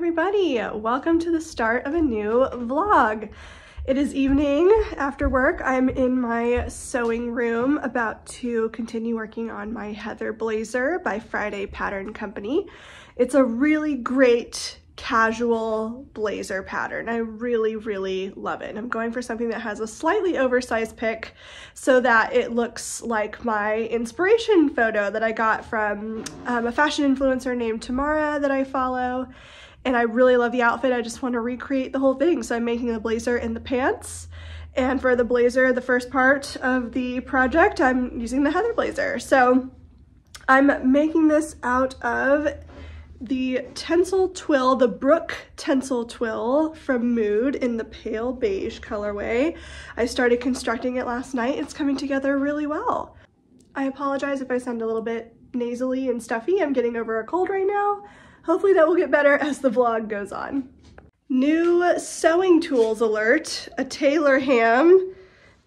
everybody, welcome to the start of a new vlog. It is evening after work. I'm in my sewing room about to continue working on my Heather blazer by Friday Pattern Company. It's a really great casual blazer pattern. I really love it. I'm going for something that has a slightly oversized pick so that it looks like my inspiration photo that I got from a fashion influencer named Tamara that I follow. And I really love the outfit. I just want to recreate the whole thing. So I'm making the blazer and the pants. And for the blazer, the first part of the project, I'm using the Heather blazer. So I'm making this out of the Tencel Twill, the Brook Tencel Twill from Mood in the pale beige colorway. I started constructing it last night. It's coming together really well. I apologize if I sound a little bit nasally and stuffy. I'm getting over a cold right now. Hopefully that will get better as the vlog goes on. New sewing tools alert, a tailor ham,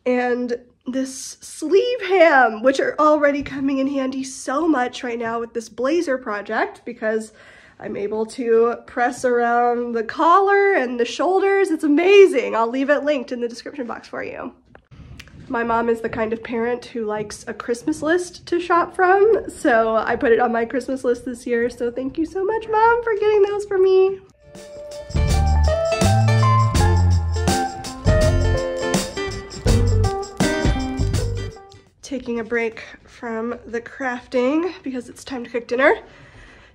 and this sleeve ham, which are already coming in handy so much right now with this blazer project because I'm able to press around the collar and the shoulders. It's amazing. I'll leave it linked in the description box for you. My mom is the kind of parent who likes a Christmas list to shop from, so I put it on my Christmas list this year, so thank you so much, Mom, for getting those for me. Taking a break from the crafting because it's time to cook dinner.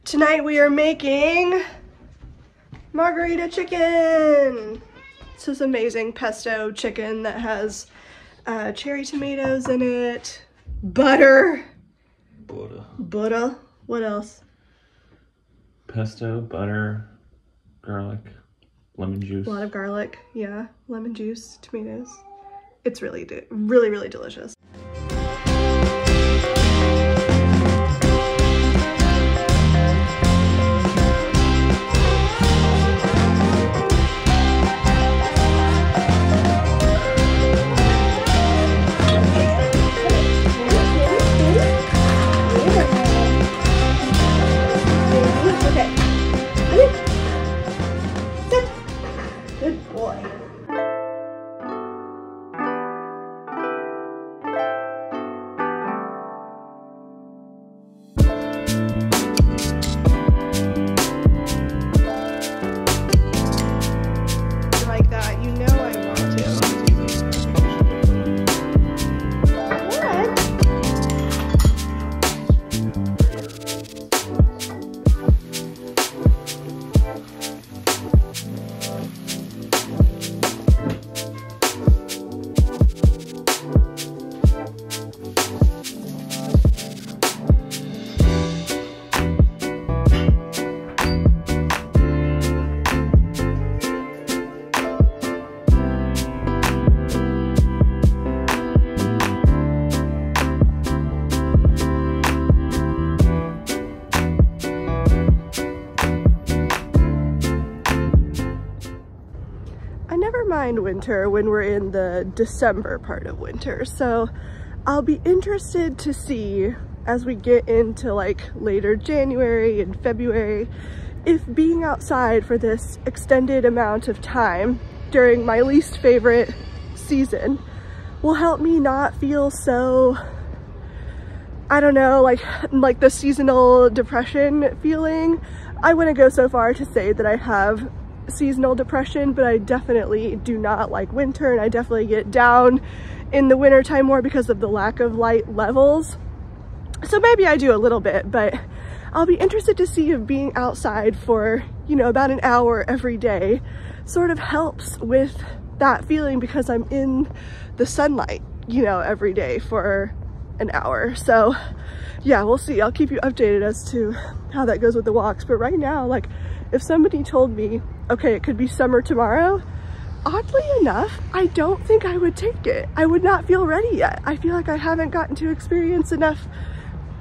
Tonight we are making margarita chicken. It's this amazing pesto chicken that has cherry tomatoes in it, butter. Butter. What else? Pesto, butter, garlic, lemon juice. A lot of garlic, yeah. Lemon juice, tomatoes. It's really delicious. Mind winter when we're in the December part of winter, so I'll be interested to see as we get into like later January and February if being outside for this extended amount of time during my least favorite season will help me not feel so, I don't know, like the seasonal depression feeling. I wouldn't go so far to say that I have seasonal depression, but I definitely do not like winter, and I definitely get down in the winter time more because of the lack of light levels. So maybe I do a little bit, but I'll be interested to see if being outside for, you know, about an hour every day sort of helps with that feeling because I'm in the sunlight, you know, every day for an hour. So yeah, we'll see. I'll keep you updated as to how that goes with the walks. But right now, like, if somebody told me, okay, it could be summer tomorrow, oddly enough, I don't think I would take it. I would not feel ready yet. I feel like I haven't gotten to experience enough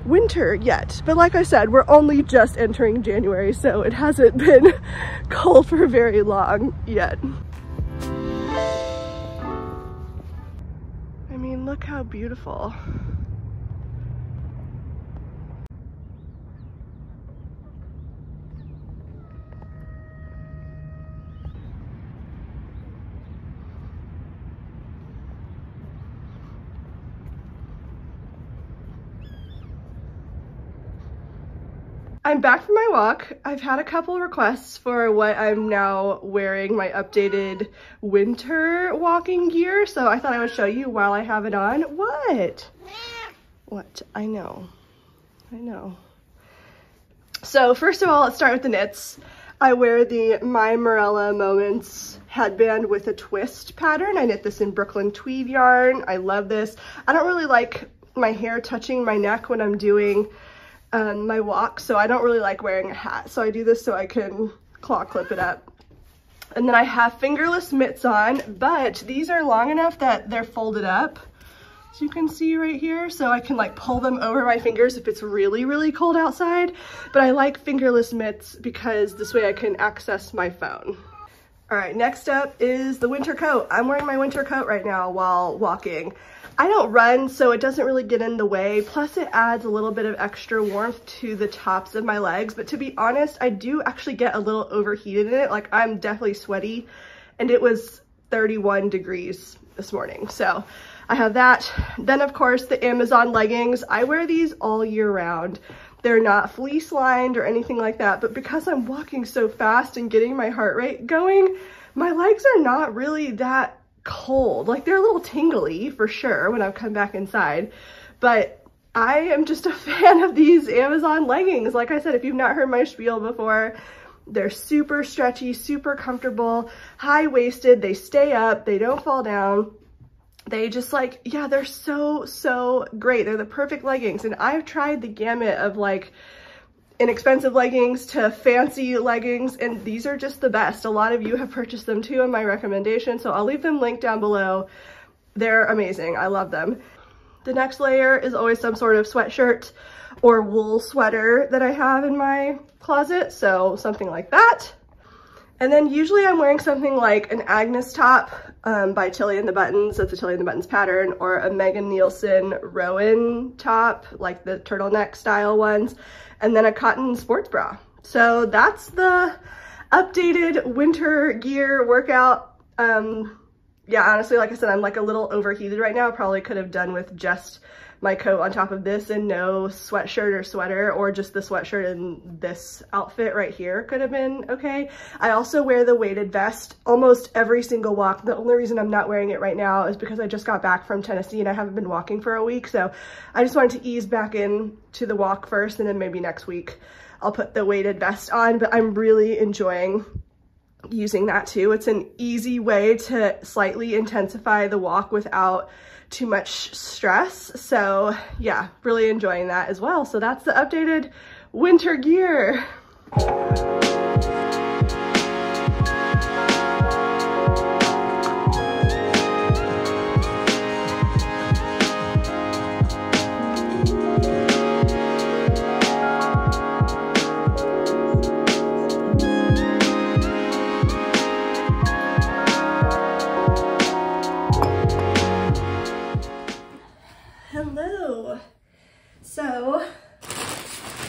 winter yet. But like I said, we're only just entering January, so it hasn't been cold for very long yet. I mean, look how beautiful. I'm back from my walk. I've had a couple requests for what I'm now wearing, my updated winter walking gear, so I thought I would show you while I have it on. What? What? I know. So first of all, let's start with the knits. I wear the My Morella Moments headband with a twist pattern. I knit this in Brooklyn tweed yarn. I love this. I don't really like my hair touching my neck when I'm doing my walk, so I don't really like wearing a hat. So I do this so I can claw clip it up. And then I have fingerless mitts on, but these are long enough that they're folded up, as you can see right here, so I can like pull them over my fingers if it's really, really cold outside. But I like fingerless mitts because this way I can access my phone. All right, next up is the winter coat. I'm wearing my winter coat right now while walking. I don't run, so it doesn't really get in the way. Plus it adds a little bit of extra warmth to the tops of my legs. But to be honest, I do actually get a little overheated in it. Like, I'm definitely sweaty, and it was 31 degrees this morning. So I have that. Then of course the Amazon leggings. I wear these all year round. They're not fleece lined or anything like that, but because I'm walking so fast and getting my heart rate going, my legs are not really that cold. Like, they're a little tingly for sure when I come back inside, but I am just a fan of these Amazon leggings. Like I said, if you've not heard my spiel before, they're super stretchy, super comfortable, high-waisted, they stay up, they don't fall down. They just like, yeah, they're so great. They're the perfect leggings. And I've tried the gamut of like inexpensive leggings to fancy leggings, and these are just the best. A lot of you have purchased them too on my recommendation, so I'll leave them linked down below. They're amazing. I love them. The next layer is always some sort of sweatshirt or wool sweater that I have in my closet, so something like that. And then usually I'm wearing something like an Agnes top by Tilly and the Buttons. That's a Tilly and the Buttons pattern, or a Megan Nielsen Rowan top, like the turtleneck style ones, and then a cotton sports bra. So that's the updated winter gear workout. Yeah, honestly, like I said, I'm like a little overheated right now. I probably could have done with just my coat on top of this and no sweatshirt or sweater, or just the sweatshirt and this outfit right here could have been okay. I also wear the weighted vest almost every single walk. The only reason I'm not wearing it right now is because I just got back from Tennessee and I haven't been walking for a week. So I just wanted to ease back in to the walk first, and then maybe next week I'll put the weighted vest on. But I'm really enjoying using that too. It's an easy way to slightly intensify the walk without too much stress. So yeah, really enjoying that as well. So that's the updated winter gear. Hello. So,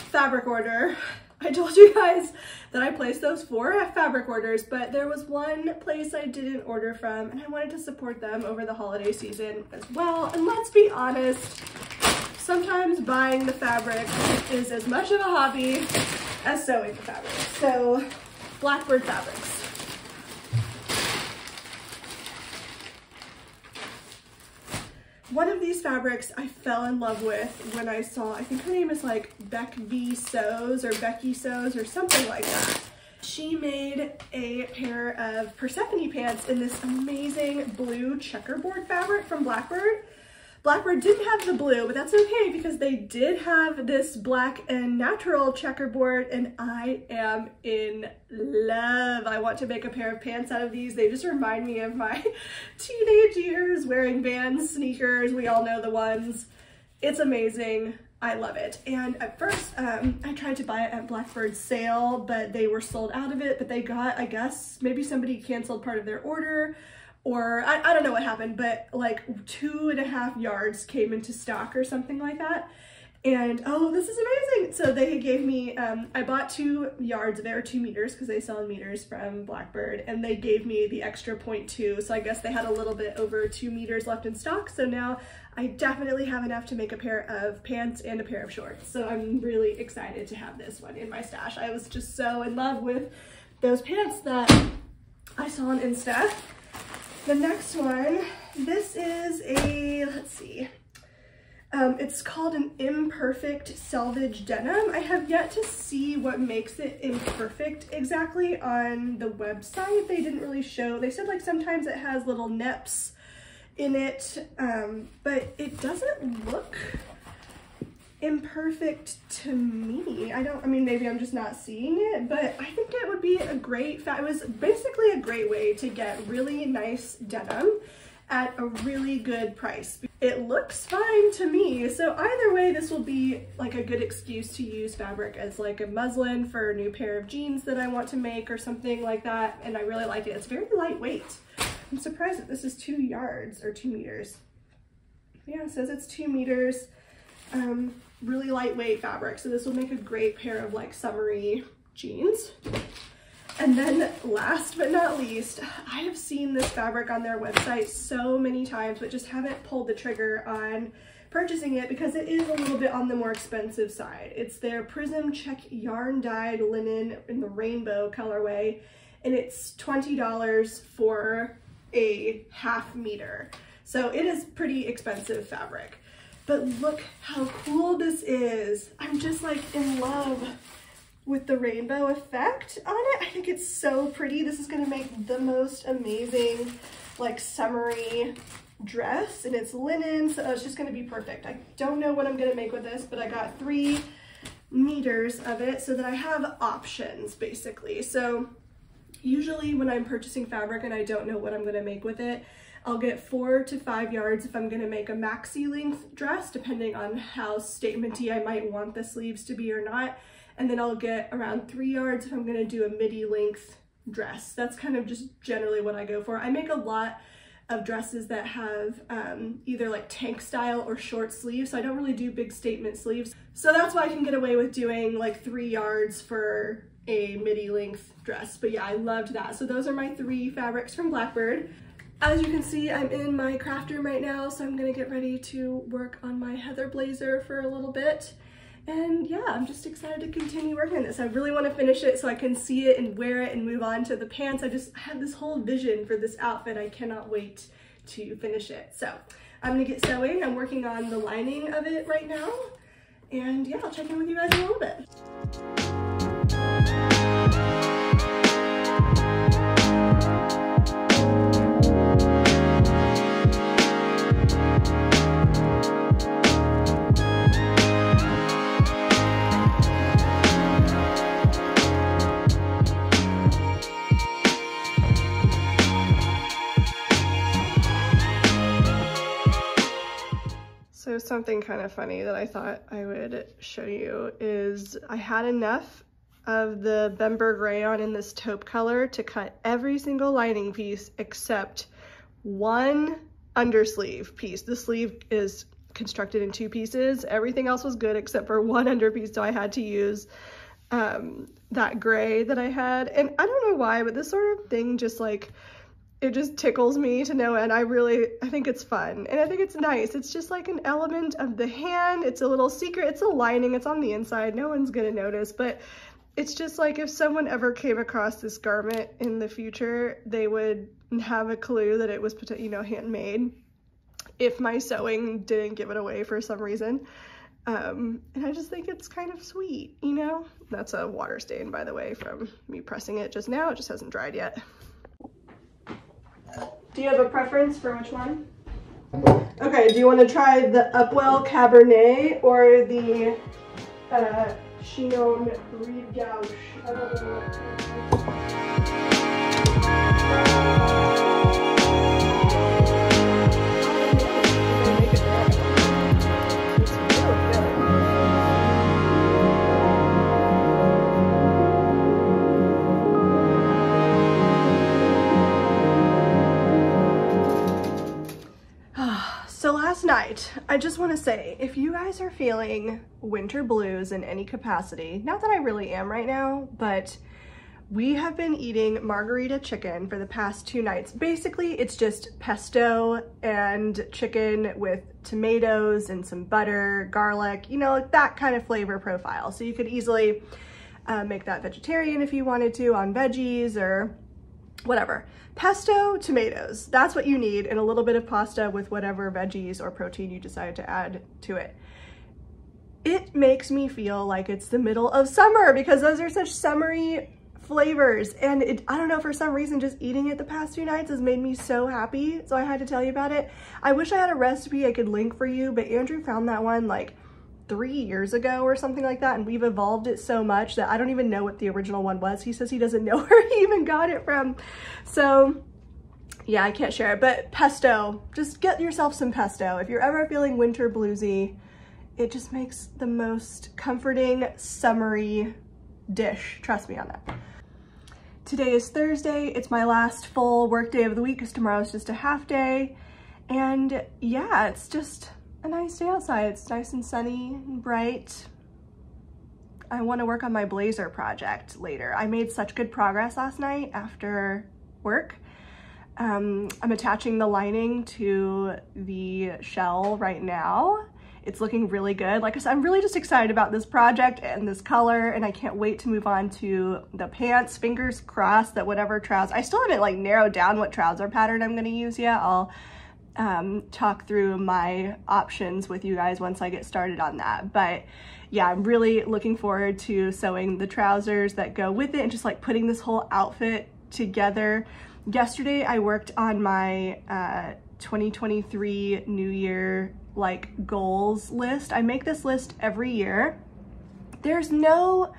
fabric order. I told you guys that I placed those 4 fabric orders, but there was one place I didn't order from, and I wanted to support them over the holiday season as well. And let's be honest, sometimes buying the fabric is as much of a hobby as sewing the fabric. So, Blackbird Fabrics. One of these fabrics I fell in love with when I saw, I think her name is like Becky Sews or something like that. She made a pair of Persephone pants in this amazing blue checkerboard fabric from Blackbird. Blackbird didn't have the blue, but that's okay because they did have this black and natural checkerboard, and I am in love. I want to make a pair of pants out of these. They just remind me of my teenage years wearing Vans sneakers. We all know the ones. It's amazing. I love it. And at first, I tried to buy it at Blackbird's sale, but they were sold out of it. But they got, I guess, maybe somebody canceled part of their order, or I don't know what happened, but like 2.5 yards came into stock or something like that. And oh, this is amazing. So they gave me, I bought 2 yards of it, or 2 meters, because they sell in meters from Blackbird, and they gave me the extra 0.2. So I guess they had a little bit over 2 meters left in stock. So now I definitely have enough to make a pair of pants and a pair of shorts. So I'm really excited to have this one in my stash. I was just so in love with those pants that I saw on Insta. The next one, this is a, let's see. It's called an imperfect selvage denim. I have yet to see what makes it imperfect exactly on the website. They didn't really show. They said like sometimes it has little neps in it, but it doesn't look imperfect to me. I mean, maybe I'm just not seeing it, but I think it would be a great, it was basically a great way to get really nice denim at a really good price. It looks fine to me. So either way, this will be like a good excuse to use fabric as like a muslin for a new pair of jeans that I want to make or something like that. And I really like it. It's very lightweight. I'm surprised that this is 2 yards or 2 meters. Yeah, it says it's 2 meters. Really lightweight fabric. So this will make a great pair of like summery jeans. And then last but not least, I have seen this fabric on their website so many times, but just haven't pulled the trigger on purchasing it because it is a little bit on the more expensive side. It's their Prism Check yarn dyed linen in the rainbow colorway, and it's $20 for a ½ meter. So it is pretty expensive fabric, but look how cool this is. I'm just like in love with the rainbow effect on it. I think it's so pretty. This is gonna make the most amazing like summery dress, and it's linen, so it's just gonna be perfect. I don't know what I'm gonna make with this, but I got 3 meters of it so that I have options basically. So usually when I'm purchasing fabric and I don't know what I'm gonna make with it, I'll get 4 to 5 yards if I'm gonna make a maxi length dress, depending on how statement-y I might want the sleeves to be or not. And then I'll get around 3 yards if I'm gonna do a midi length dress. That's kind of just generally what I go for. I make a lot of dresses that have either like tank style or short sleeves, so I don't really do big statement sleeves. So that's why I can get away with doing like 3 yards for a midi length dress. But yeah, I loved that. So those are my 3 fabrics from Blackbird. As you can see, I'm in my craft room right now, so I'm gonna get ready to work on my heather blazer for a little bit. And yeah, I'm just excited to continue working on this. I really want to finish it so I can see it and wear it and move on to the pants. I just have this whole vision for this outfit. I cannot wait to finish it. So I'm gonna get sewing. I'm working on the lining of it right now. And yeah, I'll check in with you guys in a little bit. So something kind of funny that I thought I would show you is I had enough of the Bemberg rayon in this taupe color to cut every single lining piece except one undersleeve piece. The sleeve is constructed in 2 pieces. Everything else was good except for one under piece, so I had to use that gray that I had. And I don't know why, but this sort of thing just like, it just tickles me to no end. I think it's fun and I think it's nice. It's just like an element of the hand. It's a little secret. It's a lining. It's on the inside. No one's gonna notice, but it's just like if someone ever came across this garment in the future, they would have a clue that it was, you know, handmade if my sewing didn't give it away for some reason. And I just think it's kind of sweet, you know? That's a water stain, by the way, from me pressing it just now. It just hasn't dried yet. Do you have a preference for which one? Okay, do you want to try the Upwell Cabernet or the Chignon Rive Gauche? I don't know. So last night I just want to say, if you guys are feeling winter blues in any capacity, not that I really am right now, but we have been eating margarita chicken for the past 2 nights. Basically, it's just pesto and chicken with tomatoes and some butter, garlic, you know, that kind of flavor profile. So you could easily make that vegetarian if you wanted to on veggies or whatever. Pesto, tomatoes, that's what you need, and a little bit of pasta with whatever veggies or protein you decide to add to it. It makes me feel like it's the middle of summer because those are such summery flavors, and I don't know, for some reason just eating it the past 2 nights has made me so happy, so I had to tell you about it. I wish I had a recipe I could link for you, but Andrew found that one like 3 years ago or something like that, and we've evolved it so much that I don't even know what the original one was. He says he doesn't know where he even got it from. So yeah, I can't share it, but pesto, just get yourself some pesto. If you're ever feeling winter bluesy, it just makes the most comforting, summery dish. Trust me on that. Today is Thursday. It's my last full work day of the week because tomorrow's just a half day. And yeah, it's just a nice day outside. It's nice and sunny and bright. I want to work on my blazer project later. I made such good progress last night after work. I'm attaching the lining to the shell right now. It's looking really good. Like I said, I'm really just excited about this project and this color, and I can't wait to move on to the pants. Fingers crossed that whatever trouser, I still haven't like narrowed down what trouser pattern I'm gonna use yet. I'll talk through my options with you guys once I get started on that. But yeah, I'm really looking forward to sewing the trousers that go with it and just like putting this whole outfit together. Yesterday I worked on my 2023 New Year like goals list. I make this list every year. There's no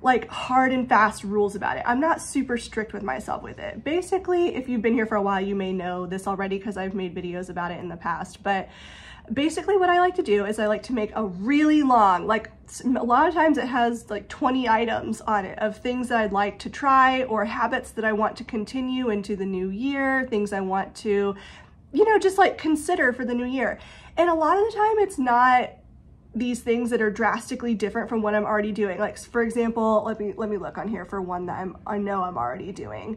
like hard and fast rules about it. I'm not super strict with myself with it. Basically, if you've been here for a while, you may know this already because I've made videos about it in the past, but basically what I like to do is I like to make a really long, like a lot of times it has like 20 items on it of things that I'd like to try or habits that I want to continue into the new year, things I want to, you know, just like consider for the new year. And a lot of the time it's not these things that are drastically different from what I'm already doing. Like for example, let me look on here for one that I know I'm already doing.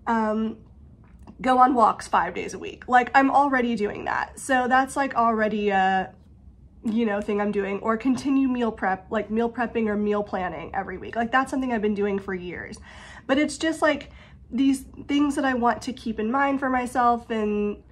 Go on walks 5 days a week. Like I'm already doing that. So that's like already a, you know, thing I'm doing. Or continue meal prep, like meal prepping or meal planning every week. Like that's something I've been doing for years. But it's just like these things that I want to keep in mind for myself. And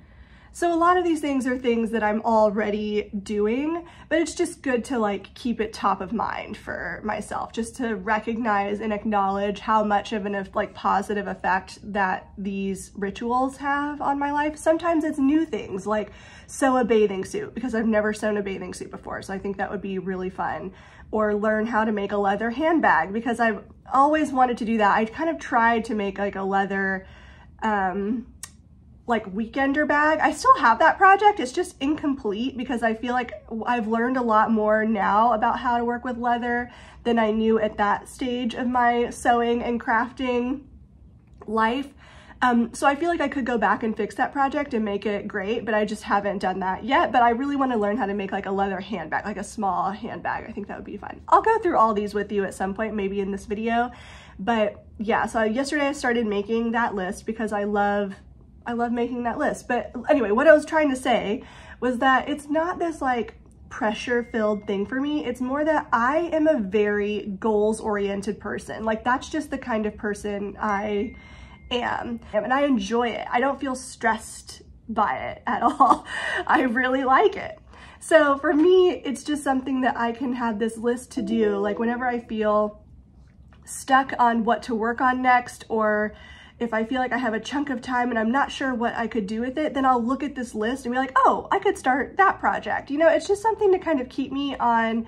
so a lot of these things are things that I'm already doing, but it's just good to like keep it top of mind for myself, just to recognize and acknowledge how much of an like positive effect that these rituals have on my life. Sometimes it's new things like sew a bathing suit because I've never sewn a bathing suit before. So I think that would be really fun. Or learn how to make a leather handbag because I've always wanted to do that. I kind of tried to make like a leather, like weekender bag. I still have that project. It's just incomplete because I feel like I've learned a lot more now about how to work with leather than I knew at that stage of my sewing and crafting life. So I feel like I could go back and fix that project and make it great, but I just haven't done that yet. But I really want to learn how to make like a leather handbag, like a small handbag. I think that would be fun. I'll go through all these with you at some point, maybe in this video. But yeah, so yesterday I started making that list because I love making that list. But anyway, what I was trying to say was that it's not this like pressure-filled thing for me. It's more that I am a very goals-oriented person. Like that's just the kind of person I am, and I enjoy it. I don't feel stressed by it at all. I really like it. So for me, it's just something that I can have this list to do. Like whenever I feel stuck on what to work on next, or if I feel like I have a chunk of time and I'm not sure what I could do with it, then I'll look at this list and be like, oh, I could start that project. You know, it's just something to kind of keep me on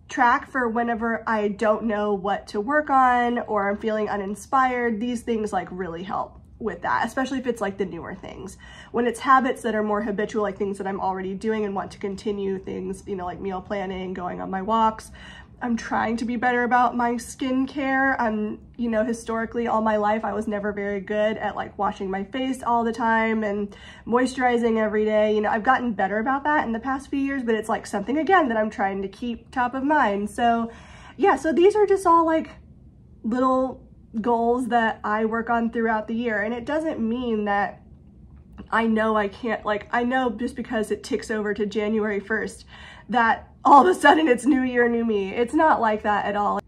track for whenever I don't know what to work on or I'm feeling uninspired. These things like really help with that, especially if it's like the newer things. When it's habits that are more habitual, like things that I'm already doing and want to continue, things, you know, like meal planning, going on my walks, I'm trying to be better about my skincare. You know, historically all my life I was never very good at like washing my face all the time and moisturizing every day. You know, I've gotten better about that in the past few years, but it's like something again that I'm trying to keep top of mind. So yeah, so these are just all like little goals that I work on throughout the year. And it doesn't mean that I know I can't, like, I know just because it ticks over to January 1st that all of a sudden it's new year, new me. It's not like that at all.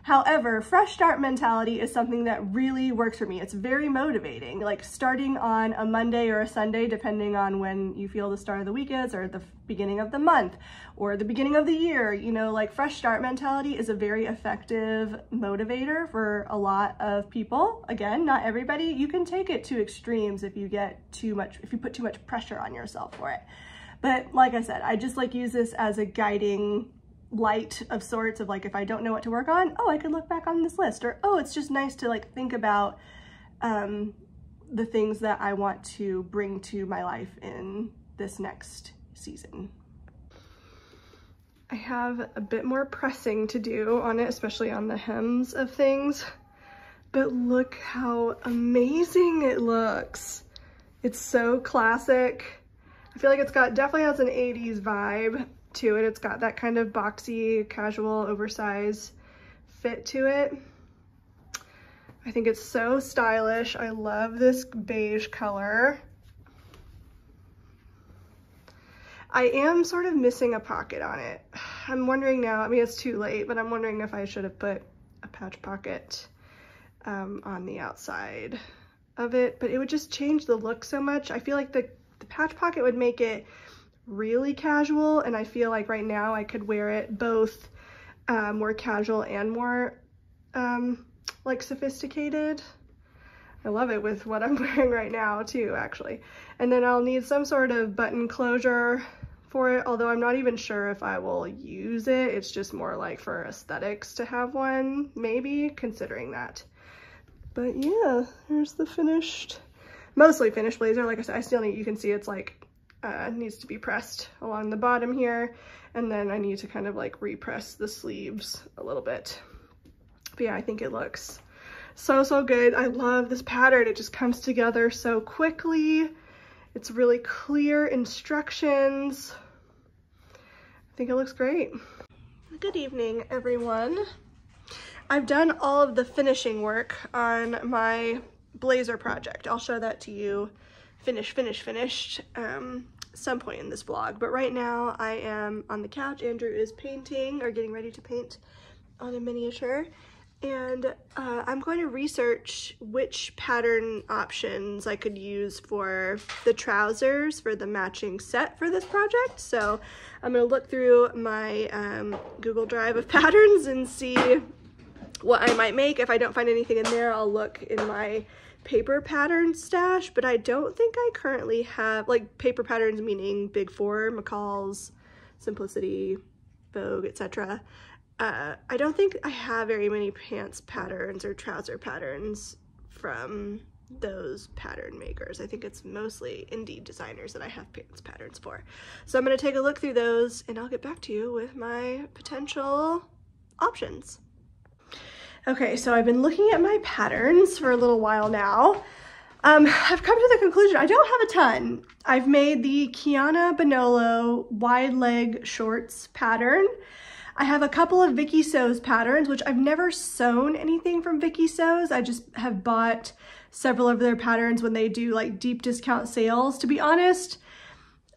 However, fresh start mentality is something that really works for me. It's very motivating, like starting on a Monday or a Sunday, depending on when you feel the start of the week is, or the beginning of the month, or the beginning of the year. You know, like fresh start mentality is a very effective motivator for a lot of people. Again, not everybody. You can take it to extremes if you get too much, if you put too much pressure on yourself for it. But like I said, I just like use this as a guiding light of sorts of like, if I don't know what to work on, oh, I could look back on this list, or oh, it's just nice to like think about the things that I want to bring to my life in this next season. I have a bit more pressing to do on it, especially on the hems of things, but look how amazing it looks. It's so classic. I feel like it's got, definitely has an 80s vibe to it. It's got that kind of boxy, casual, oversized fit to it. I think it's so stylish. I love this beige color. I am sort of missing a pocket on it. I'm wondering now, I mean, it's too late, but I'm wondering if I should have put a patch pocket on the outside of it, but it would just change the look so much. I feel like the patch pocket would make it really casual, and I feel like right now I could wear it both more casual and more like sophisticated. I love it with what I'm wearing right now too, actually. And then I'll need some sort of button closure for it, although I'm not even sure if I will use it. It's just more like for aesthetics to have one, maybe, considering that. But yeah, here's the finished, mostly finished blazer. Like I said, I still need, you can see it's like needs to be pressed along the bottom here, and then I need to kind of like repress the sleeves a little bit. But yeah, I think it looks so good. I love this pattern. It just comes together so quickly. It's really clear instructions. I think it looks great. Good evening, everyone. I've done all of the finishing work on my blazer project. I'll show that to you finished some point in this vlog, but right now I am on the couch. Andrew is painting, or getting ready to paint on a miniature, and I'm going to research which pattern options I could use for the trousers for the matching set for this project. So I'm going to look through my Google Drive of patterns and see what I might make. If I don't find anything in there, I'll look in my paper pattern stash, but I don't think I currently have, like, paper patterns meaning Big Four, McCall's, Simplicity, Vogue, etc. I don't think I have very many pants patterns or trouser patterns from those pattern makers. I think it's mostly indie designers that I have pants patterns for. So I'm going to take a look through those and I'll get back to you with my potential options. Okay, so I've been looking at my patterns for a little while now. I've come to the conclusion I don't have a ton. I've made the Kiana Bonolo wide leg shorts pattern. I have a couple of Vicky Sews patterns, which I've never sewn anything from Vicky Sews. I just have bought several of their patterns when they do like deep discount sales. To be honest,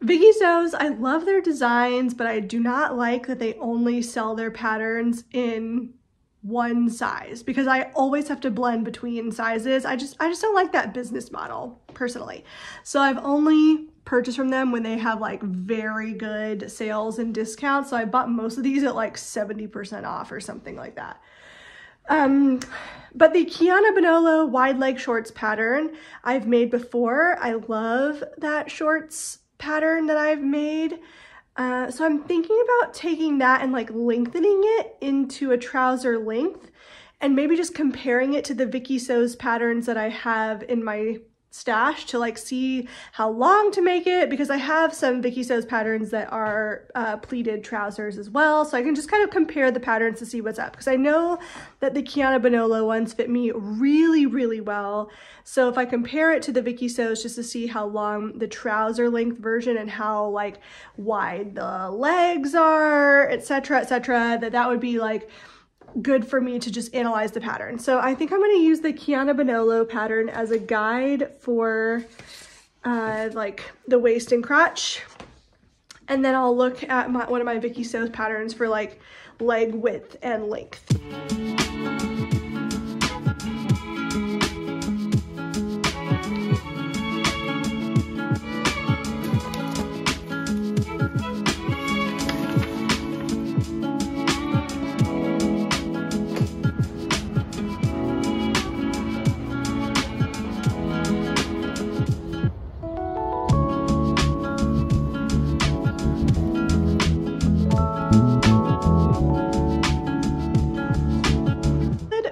Vicky Sews, I love their designs, but I do not like that they only sell their patterns in one size, because I always have to blend between sizes. I just don't like that business model personally. So I've only purchased from them when they have like very good sales and discounts. So I bought most of these at like 70% off or something like that. But the Kiana Bonolo wide leg shorts pattern I've made before. I love that shorts pattern that I've made. So I'm thinking about taking that and like lengthening it into a trouser length, and maybe just comparing it to the Vicky Sews patterns that I have in my stash to like see how long to make it, because I have some Vicky Sews patterns that are pleated trousers as well, so I can just kind of compare the patterns to see what's up, because I know that the Kiana Bonolo ones fit me really well. So if I compare it to the Vicky Sews just to see how long the trouser length version and how like wide the legs are, etc, that would be like good for me to just analyze the pattern. So I think I'm going to use the Kiana Bonolo pattern as a guide for like the waist and crotch, and then I'll look at one of my Vicky Sews patterns for like leg width and length.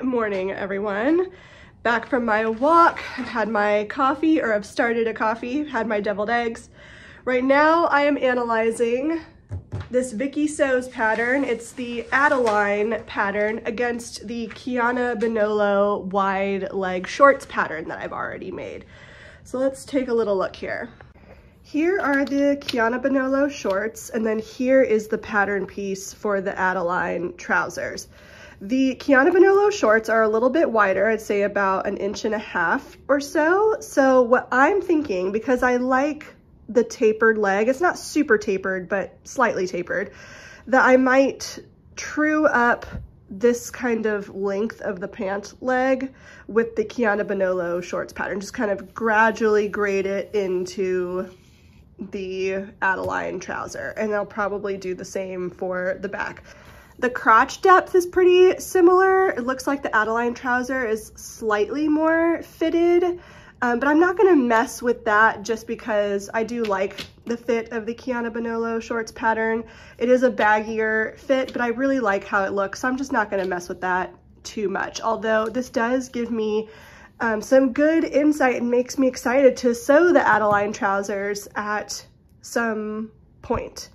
Morning, everyone. Back from my walk. I've had my coffee, or I've started a coffee, had my deviled eggs. Right now I am analyzing this Vicky Sews pattern. It's the Adeline pattern against the Kiana Bonolo wide leg shorts pattern that I've already made. So let's take a little look here. Here are the Kiana Bonolo shorts, and then here is the pattern piece for the Adeline trousers. The Kiana Bonolo shorts are a little bit wider, I'd say about 1.5 inches or so. So what I'm thinking, because I like the tapered leg, it's not super tapered, but slightly tapered, that I might true up this kind of length of the pant leg with the Kiana Bonolo shorts pattern. Just kind of gradually grade it into the Adeline trouser, and I'll probably do the same for the back. The crotch depth is pretty similar. It looks like the Adeline trouser is slightly more fitted, but I'm not gonna mess with that just because I do like the fit of the Kiana Bonolo shorts pattern. It is a baggier fit, but I really like how it looks, so I'm just not gonna mess with that too much. Although this does give me some good insight and makes me excited to sew the Adeline trousers at some point.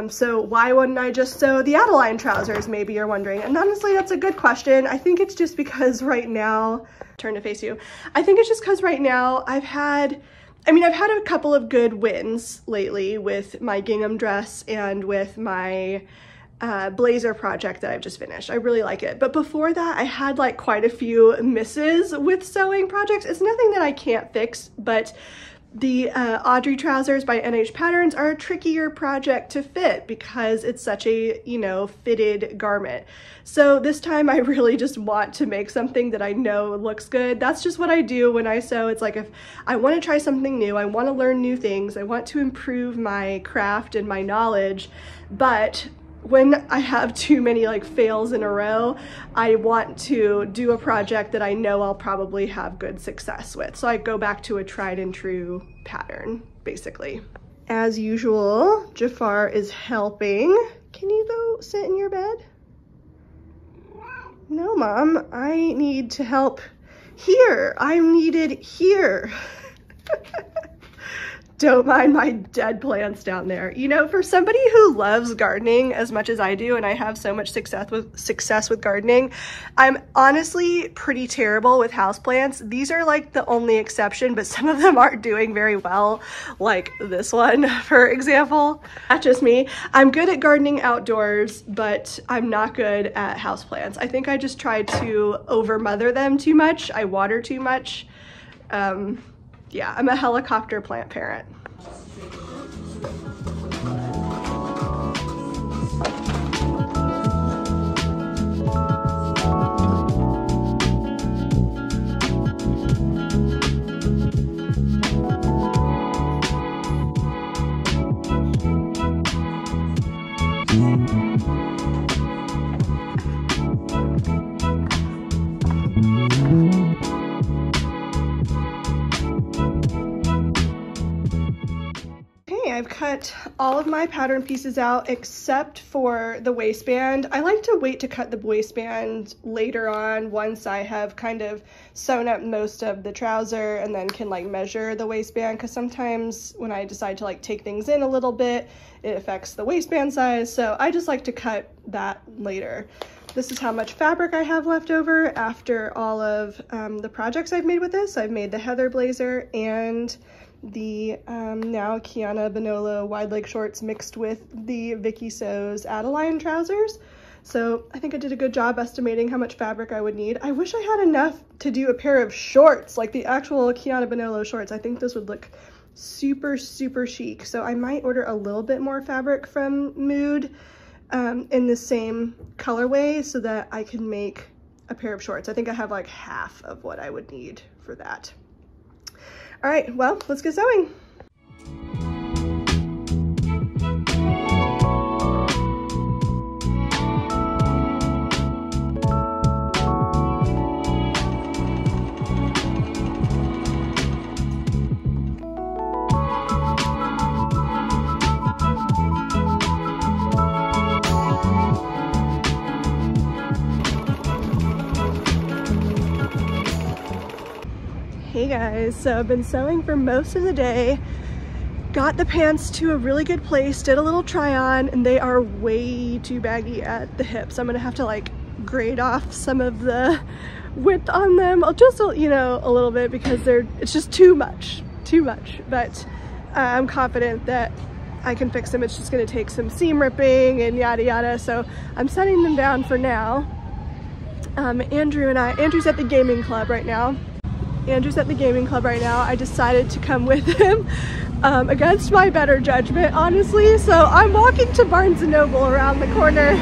So why wouldn't I just sew the Adeline trousers, maybe you're wondering? And honestly, that's a good question. I think it's just because right now, turn to face you. I think it's just because right now I've had a couple of good wins lately with my gingham dress and with my blazer project that I've just finished. I really like it. But before that, I had like quite a few misses with sewing projects. It's nothing that I can't fix, but the Audrey trousers by NH Patterns are a trickier project to fit because it's such a, you know, fitted garment. So this time I really just want to make something that I know looks good. That's just what I do when I sew. It's like if I want to try something new, I want to learn new things, I want to improve my craft and my knowledge, but when I have too many like fails in a row, I want to do a project that I know I'll probably have good success with. So I go back to a tried and true pattern, basically. As usual, Jafar is helping. Can you go sit in your bed? No, Mom, I need to help here. I'm needed here. Don't mind my dead plants down there. You know, for somebody who loves gardening as much as I do, and I have so much success with gardening, I'm honestly pretty terrible with houseplants. These are like the only exception, but some of them aren't doing very well, like this one, for example. That's just me. I'm good at gardening outdoors, but I'm not good at houseplants. I think I just tried to over-mother them too much. I water too much. Yeah, I'm a helicopter plant parent. cut all of my pattern pieces out except for the waistband. I like to wait to cut the waistband later on once I have kind of sewn up most of the trouser and then can like measure the waistband, because sometimes when I decide to like take things in a little bit, it affects the waistband size. So I just like to cut that later. This is how much fabric I have left over after all of the projects I've made with this. I've made the Heather blazer and the now Kiana Bonolo wide leg shorts mixed with the Vicky So's Adeline trousers. So I think I did a good job estimating how much fabric I would need. I wish I had enough to do a pair of shorts, like the actual Kiana Bonolo shorts. I think this would look super, super chic. So I might order a little bit more fabric from Mood in the same colorway so that I can make a pair of shorts. I think I have like half of what I would need for that. All right, well, let's get sewing. Hey guys, so I've been sewing for most of the day, got the pants to a really good place, did a little try on, and they are way too baggy at the hips. I'm gonna have to like grade off some of the width on them, just you know, a little bit, because it's just too much, but I'm confident that I can fix them. It's just gonna take some seam ripping and yada yada, so I'm setting them down for now. Andrew's at the gaming club right now. I decided to come with him against my better judgment, honestly. So I'm walking to Barnes & Noble around the corner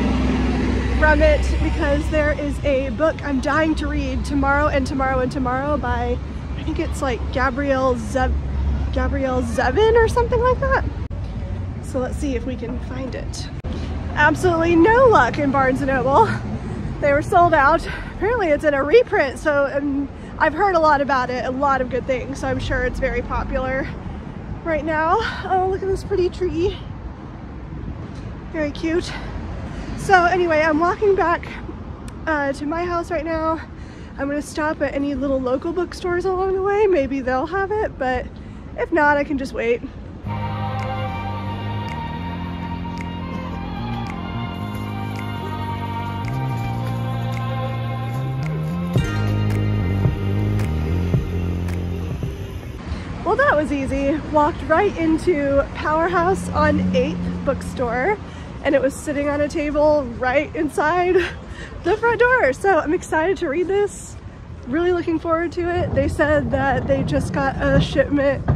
from it because there is a book I'm dying to read, Tomorrow and Tomorrow and Tomorrow by, I think it's like Gabrielle Zevin or something like that. So let's see if we can find it. Absolutely no luck in Barnes & Noble. They were sold out. Apparently it's in a reprint, so I've heard a lot about it, a lot of good things, so I'm sure it's very popular right now. Oh, look at this pretty tree. Very cute. So anyway, I'm walking back to my house right now. I'm gonna stop at any little local bookstores along the way. Maybe they'll have it, but if not, I can just wait. Well, that was easy. Walked right into Powerhouse on 8th bookstore, and it was sitting on a table right inside the front door. So I'm excited to read this. Really looking forward to it. They said that they just got a shipment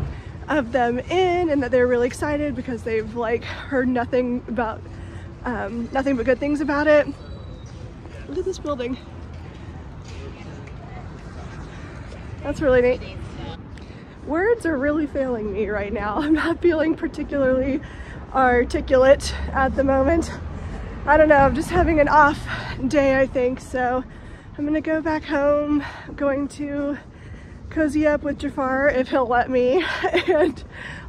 of them in and that they're really excited because they've like heard nothing but good things about it. Look at this building. That's really neat. Words are really failing me right now. I'm not feeling particularly articulate at the moment. I don't know, I'm just having an off day, I think, so I'm gonna go back home. I'm going to cozy up with Jafar if he'll let me and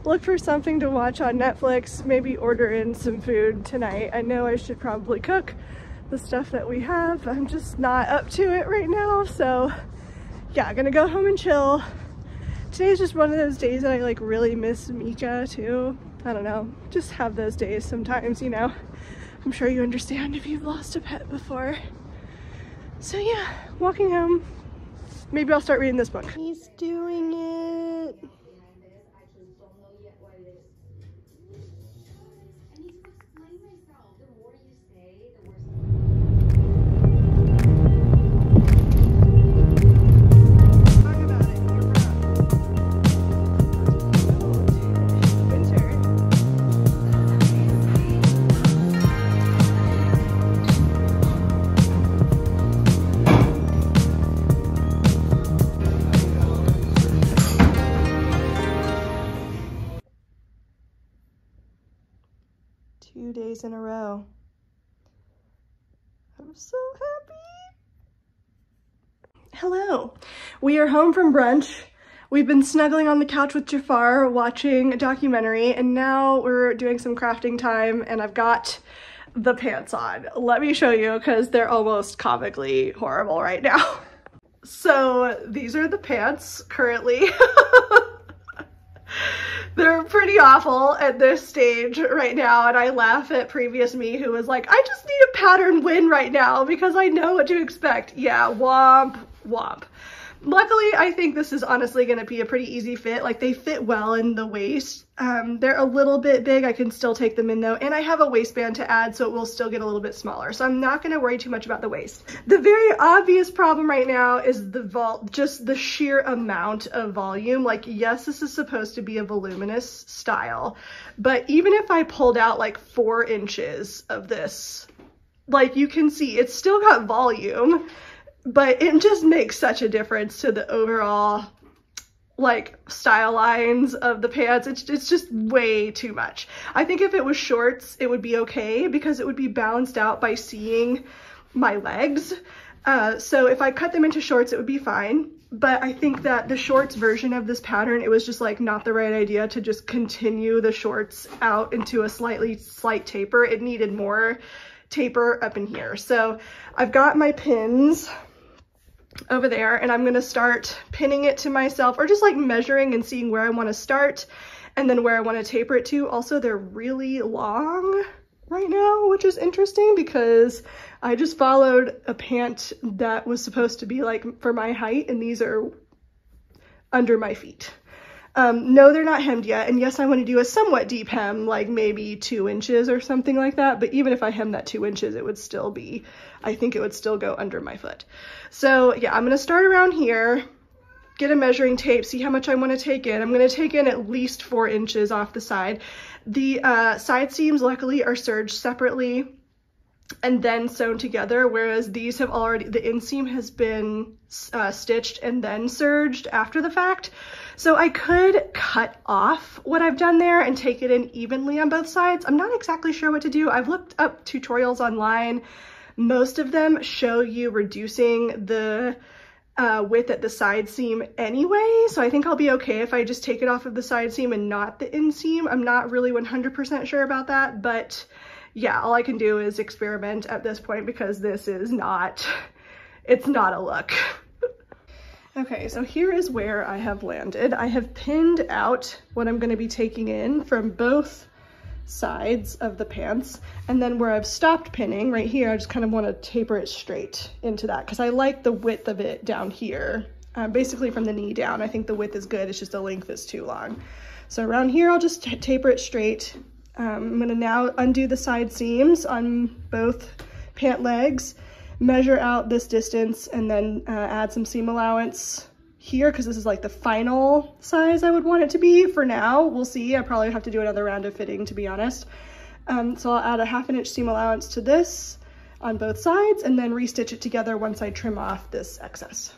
look for something to watch on Netflix, maybe order in some food tonight. I know I should probably cook the stuff that we have. I'm just not up to it right now, so yeah, I'm gonna go home and chill. Today's just one of those days that I like really miss Mika too. I don't know, just have those days sometimes, you know. I'm sure you understand if you've lost a pet before. So yeah, walking home. Maybe I'll start reading this book. He's doing it. Days in a row. I'm so happy. Hello. We are home from brunch. We've been snuggling on the couch with Jafar watching a documentary, and now we're doing some crafting time, and I've got the pants on. Let me show you because they're almost comically horrible right now. So these are the pants currently. They're pretty awful at this stage right now, and I laugh at previous me who was like, I just need a pattern win right now because I know what to expect. Yeah, womp, womp. Luckily, I think this is honestly going to be a pretty easy fit. Like, they fit well in the waist. They're a little bit big. I can still take them in though. And I have a waistband to add, so it will still get a little bit smaller. So I'm not going to worry too much about the waist. The very obvious problem right now is just the sheer amount of volume. Like, yes, this is supposed to be a voluminous style, but even if I pulled out like 4 inches of this, like, you can see it's still got volume. But it just makes such a difference to the overall, like, style lines of the pants. It's just way too much. I think if it was shorts, it would be okay because it would be balanced out by seeing my legs. So if I cut them into shorts, it would be fine. But I think that the shorts version of this pattern, it was just like not the right idea to just continue the shorts out into a slight taper. It needed more taper up in here. So I've got my pins over there, and I'm gonna start pinning it to myself, or just like measuring and seeing where I want to start and then where I want to taper it to. Also, they're really long right now, which is interesting because I just followed a pant that was supposed to be like for my height, and these are under my feet. No, they're not hemmed yet, and yes, I want to do a somewhat deep hem, like maybe 2 inches or something like that, but even if I hem that 2 inches, it would still be, I think it would still go under my foot. So yeah, I'm going to start around here, get a measuring tape, see how much I want to take in. I'm going to take in at least 4 inches off the side. The side seams, luckily, are serged separately and then sewn together, whereas these have already, the inseam has been stitched and then serged after the fact. So I could cut off what I've done there and take it in evenly on both sides. I'm not exactly sure what to do. I've looked up tutorials online. Most of them show you reducing the width at the side seam anyway, so I think I'll be okay if I just take it off of the side seam and not the inseam. I'm not really 100% sure about that, but yeah, all I can do is experiment at this point because this is not, it's not a look. Okay, so here is where I have landed. I have pinned out what I'm going to be taking in from both sides of the pants, and then where I've stopped pinning right here, I just kind of want to taper it straight into that because I like the width of it down here, basically from the knee down. I think the width is good, it's just the length is too long. So around here, I'll just taper it straight. I'm going to now undo the side seams on both pant legs, measure out this distance, and then add some seam allowance here because this is like the final size I would want it to be for now. We'll see. I probably have to do another round of fitting, to be honest. So I'll add a 1/2 inch seam allowance to this on both sides and then restitch it together once I trim off this excess.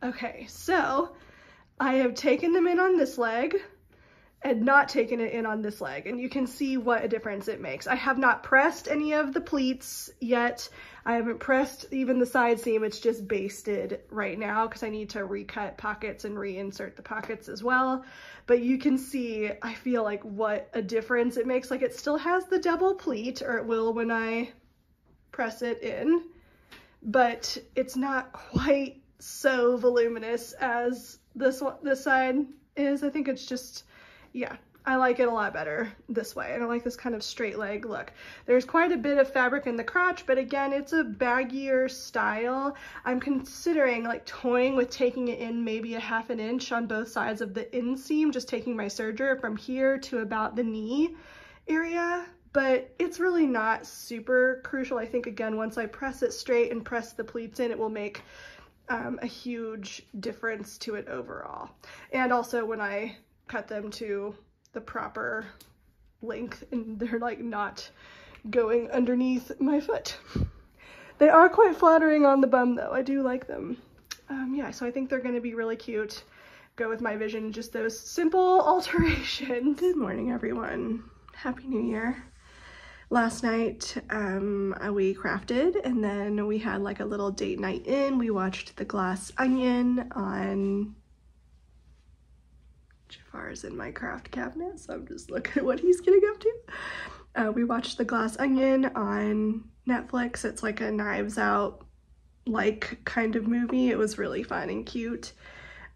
Okay, so I have taken them in on this leg and not taken it in on this leg, and you can see what a difference it makes. I have not pressed any of the pleats yet. I haven't pressed even the side seam. It's just basted right now because I need to recut pockets and reinsert the pockets as well. But you can see, I feel like what a difference it makes. Like, it still has the double pleat, or it will when I press it in, but it's not quite so voluminous as this side is. I think it's just, yeah, I like it a lot better this way. And I like this kind of straight leg look. There's quite a bit of fabric in the crotch, but again, it's a baggier style. I'm considering like toying with taking it in maybe a 1/2 inch on both sides of the inseam, just taking my serger from here to about the knee area. But it's really not super crucial. I think, again, once I press it straight and press the pleats in, it will make a huge difference to it overall. And also when I cut them to the proper length and they're like not going underneath my foot. They are quite flattering on the bum though. I do like them. Yeah, so I think they're going to be really cute. go with my vision, just those simple alterations. Good morning, everyone. Happy New Year. Last night we crafted, and then we had like a little date night in. We watched The Glass Onion on Jafar's in my craft cabinet, so I'm just looking at what he's getting up to. We watched The Glass Onion on Netflix. It's like a Knives Out like kind of movie. It was really fun and cute.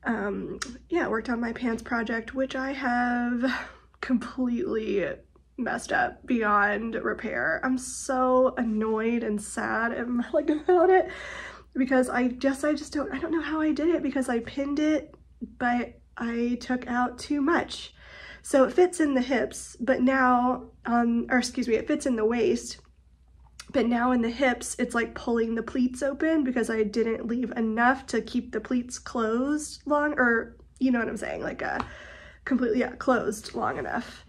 Yeah, worked on my pants project, which I have completely messed up beyond repair. I'm so annoyed and sad and like about it because I just don't know how I did it, because I pinned it, but I took out too much. So it fits in the hips, but now, it fits in the waist, but now in the hips, it's like pulling the pleats open because I didn't leave enough to keep the pleats closed long, or you know what I'm saying, like completely, yeah, closed long enough.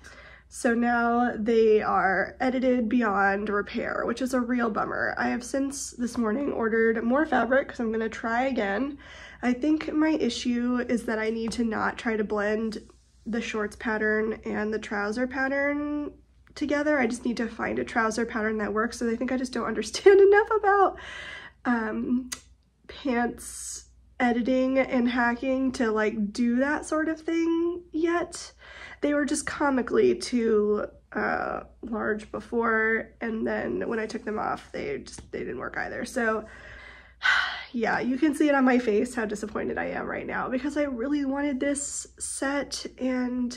So now they are edited beyond repair, which is a real bummer. I have since this morning ordered more fabric because I'm gonna try again. I think my issue is that I need to not try to blend the shorts pattern and the trouser pattern together. I just need to find a trouser pattern that works. So I think I just don't understand enough about pants editing and hacking to like do that sort of thing yet. They were just comically too large before, and then when I took them off, they didn't work either. So yeah, you can see it on my face how disappointed I am right now, because I really wanted this set and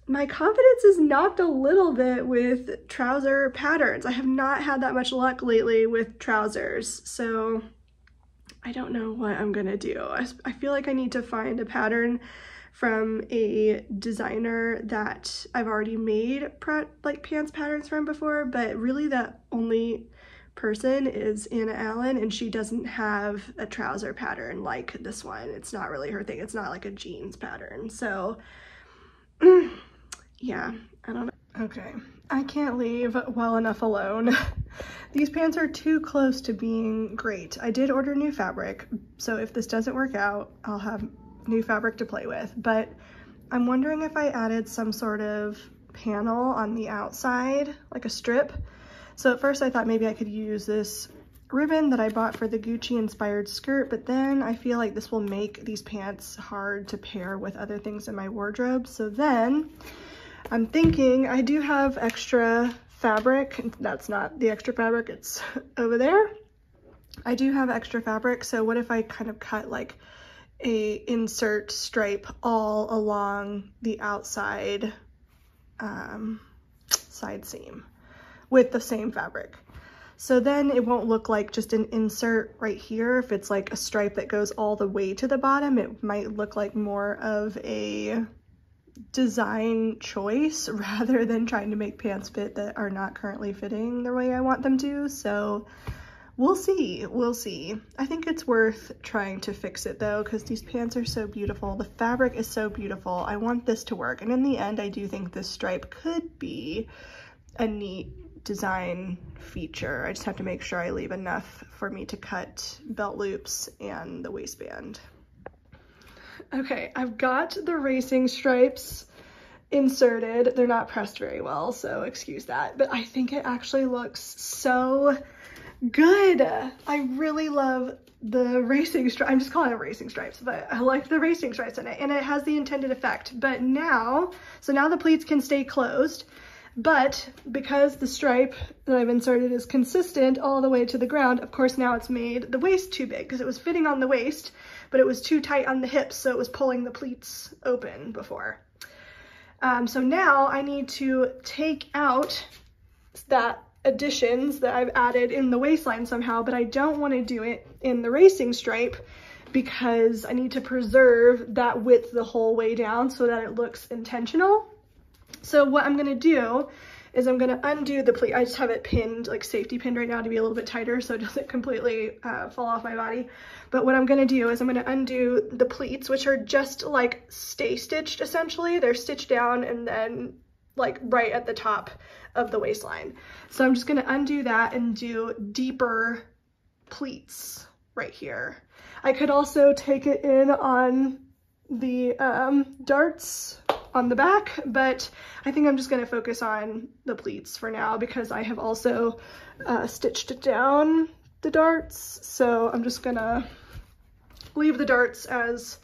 my confidence is knocked a little bit with trouser patterns. I have not had that much luck lately with trousers, so I don't know what I'm gonna do. I feel like I need to find a pattern from a designer that I've already made like pants patterns from before, but really that only person is Anna Allen, and she doesn't have a trouser pattern like this one. It's not really her thing. It's not like a jeans pattern. So yeah, I don't know. Okay, I can't leave well enough alone. These pants are too close to being great. I did order new fabric, so if this doesn't work out, I'll have new fabric to play with, but I'm wondering if I added some sort of panel on the outside, like a strip. So at first I thought maybe I could use this ribbon that I bought for the Gucci inspired skirt, but then I feel like this will make these pants hard to pair with other things in my wardrobe. So then I'm thinking I do have extra fabric. That's not the extra fabric, it's over there. I do have extra fabric, so what if I kind of cut like a insert stripe all along the outside side seam with the same fabric. So then it won't look like just an insert right here. If it's like a stripe that goes all the way to the bottom, it might look like more of a design choice rather than trying to make pants fit that are not currently fitting the way I want them to. So we'll see, we'll see. I think it's worth trying to fix it though, because these pants are so beautiful. The fabric is so beautiful. I want this to work. And in the end, I do think this stripe could be a neat design feature. I just have to make sure I leave enough for me to cut belt loops and the waistband. Okay, I've got the racing stripes inserted. They're not pressed very well, so excuse that, but I think it actually looks so good. I really love the racing stripe. I'm just calling it racing stripes, but I like the racing stripes in it, and it has the intended effect. But now, so now the pleats can stay closed, but because the stripe that I've inserted is consistent all the way to the ground, of course now it's made the waist too big, because it was fitting on the waist, but it was too tight on the hips, so it was pulling the pleats open before. So now I need to take out that additions that I've added in the waistline somehow, but I don't want to do it in the racing stripe because I need to preserve that width the whole way down so that it looks intentional. So what I'm going to do is I'm going to undo the pleat. I just have it pinned, like safety pinned right now to be a little bit tighter so it doesn't completely fall off my body. But what I'm going to do is I'm going to undo the pleats, which are just like stay stitched essentially. They're stitched down and then like right at the top of the waistline. So I'm just going to undo that and do deeper pleats right here. I could also take it in on the darts on the back, but I think I'm just gonna focus on the pleats for now because I have also stitched down the darts. So I'm just gonna leave the darts as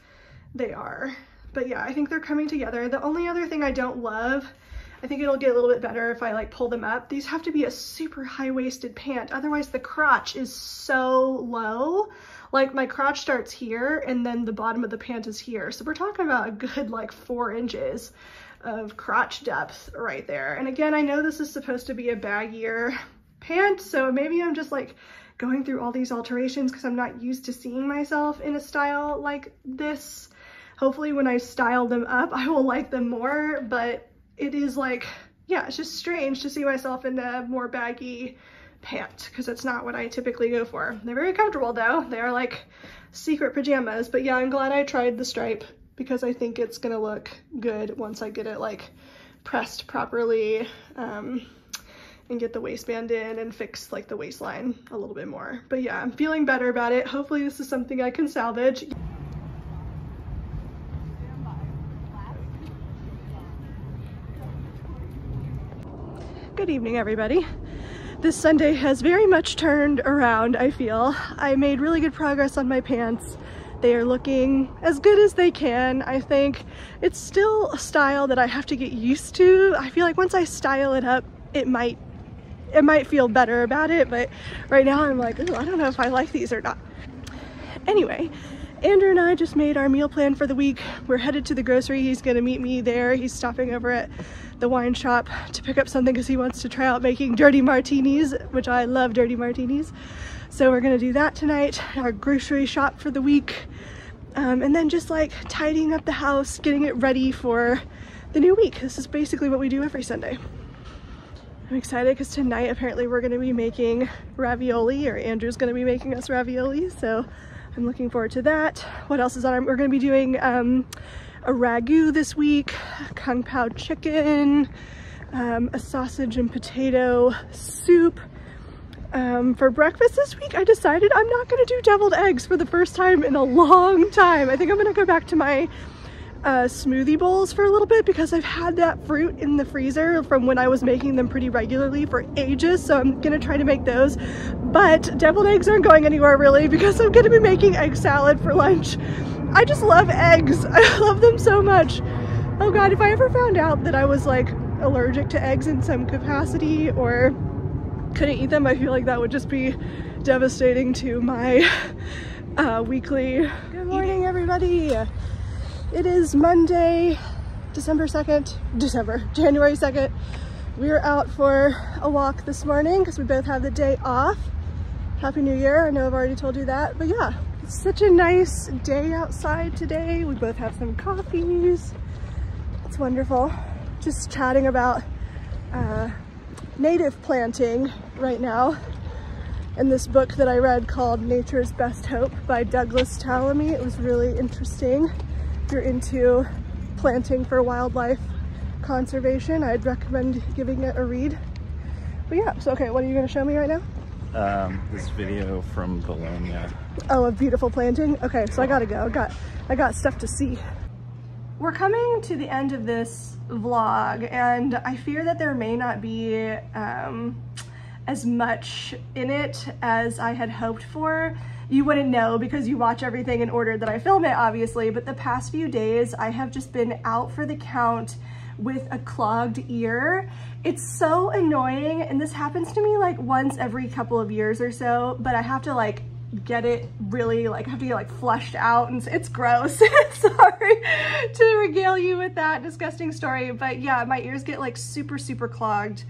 they are. But yeah, I think they're coming together. The only other thing I don't love, I think it'll get a little bit better if I like pull them up. These have to be a super high-waisted pant. Otherwise the crotch is so low. Like my crotch starts here and then the bottom of the pant is here. So we're talking about a good like 4 inches of crotch depth right there. And again, I know this is supposed to be a baggier pant, so maybe I'm just like going through all these alterations because I'm not used to seeing myself in a style like this. Hopefully when I style them up, I will like them more, but it is like, yeah, it's just strange to see myself in a more baggy pant because it's not what I typically go for. They're very comfortable though. They are like secret pajamas, but yeah, I'm glad I tried the stripe because I think it's gonna look good once I get it like pressed properly and get the waistband in and fix like the waistline a little bit more. But yeah, I'm feeling better about it. Hopefully this is something I can salvage. Good evening, everybody. This Sunday has very much turned around, I feel. I made really good progress on my pants. They are looking as good as they can. I think it's still a style that I have to get used to. I feel like once I style it up, it might feel better about it, but right now I'm like, ooh, I don't know if I like these or not. Anyway, Andrew and I just made our meal plan for the week. We're headed to the grocery. He's gonna meet me there. He's stopping over at the wine shop to pick up something because he wants to try out making dirty martinis, which I love dirty martinis. So we're gonna do that tonight, our grocery shop for the week. And then just like tidying up the house, getting it ready for the new week. This is basically what we do every Sunday. I'm excited because tonight apparently we're gonna be making ravioli, or Andrew's gonna be making us ravioli. So I'm looking forward to that. What else is on? We're gonna be doing a ragu this week, kung pao chicken, a sausage and potato soup. For breakfast this week, I decided I'm not gonna do deviled eggs for the first time in a long time. I think I'm gonna go back to my smoothie bowls for a little bit because I've had that fruit in the freezer from when I was making them pretty regularly for ages, so I'm gonna try to make those. But deviled eggs aren't going anywhere really because I'm gonna be making egg salad for lunch. I just love eggs. I love them so much. Oh god, if I ever found out that I was like allergic to eggs in some capacity or couldn't eat them, I feel like that would just be devastating to my weekly. Good morning, everybody. It is Monday, January 2nd. We are out for a walk this morning because we both have the day off. Happy New Year. I know I've already told you that, but yeah, it's such a nice day outside today. We both have some coffees. It's wonderful. Just chatting about native planting right now. And this book that I read called Nature's Best Hope by Jaclyn Salem. It was really interesting. If you're into planting for wildlife conservation, I'd recommend giving it a read. But yeah, so okay, what are you gonna show me right now? This video from Bologna. Oh, a beautiful planting? Okay, so I gotta go. I got stuff to see. We're coming to the end of this vlog, and I fear that there may not be as much in it as I had hoped for. You wouldn't know because you watch everything in order that I film it, obviously, but the past few days I have just been out for the count with a clogged ear. It's so annoying, and this happens to me like once every couple of years or so, but I have to like get it really, like I have to get like flushed out, and it's gross. Sorry to regale you with that disgusting story, but yeah, my ears get like super clogged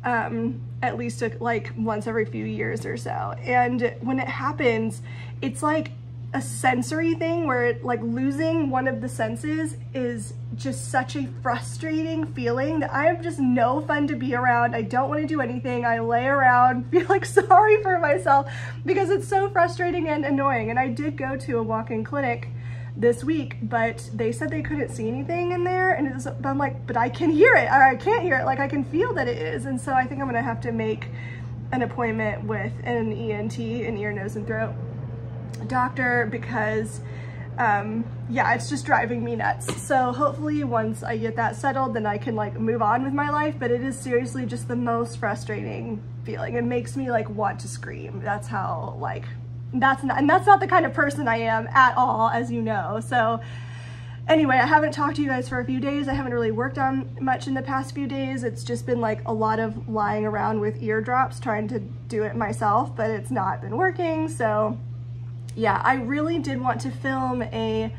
at least like once every few years or so. And when it happens, it's like a sensory thing where like losing one of the senses is just such a frustrating feeling that I am just no fun to be around. I don't want to do anything. I lay around, feel like sorry for myself because it's so frustrating and annoying. And I did go to a walk-in clinic this week, but they said they couldn't see anything in there, and I'm like, but I can hear it, or I can't hear it, like I can feel that it is. And so I think I'm gonna have to make an appointment with an ENT, an ear, nose, and throat doctor, because yeah, it's just driving me nuts. So hopefully once I get that settled, then I can like move on with my life, but it is seriously just the most frustrating feeling. It makes me like want to scream. That's how like, that's not the kind of person I am at all, as you know. So anyway, I haven't talked to you guys for a few days. I haven't really worked on much in the past few days. It's just been like a lot of lying around with eardrops trying to do it myself, but it's not been working. So yeah, I really did want to film a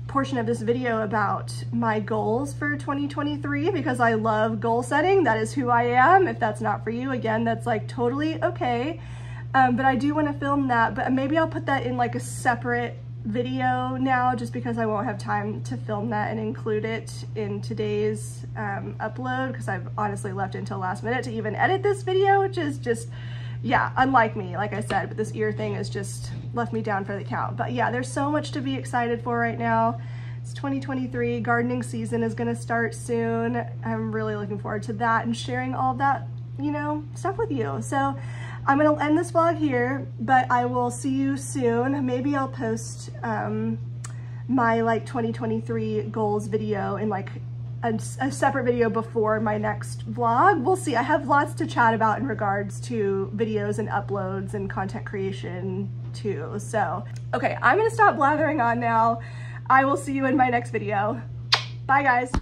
portion of this video about my goals for 2023 because I love goal setting. That is who I am. If that's not for you, again, that's like totally okay. But I do want to film that, but maybe I'll put that in like a separate video now just because I won't have time to film that and include it in today's upload because I've honestly left it until last minute to even edit this video, which is just, yeah, unlike me, like I said, but this ear thing has just left me down for the count. But yeah, there's so much to be excited for right now. It's 2023, gardening season is gonna start soon. I'm really looking forward to that and sharing all of that, you know, stuff with you. So I'm gonna end this vlog here, but I will see you soon. Maybe I'll post my like 2023 goals video in like a separate video before my next vlog. We'll see. I have lots to chat about in regards to videos and uploads and content creation too. So, okay, I'm gonna stop blathering on now. I will see you in my next video. Bye guys.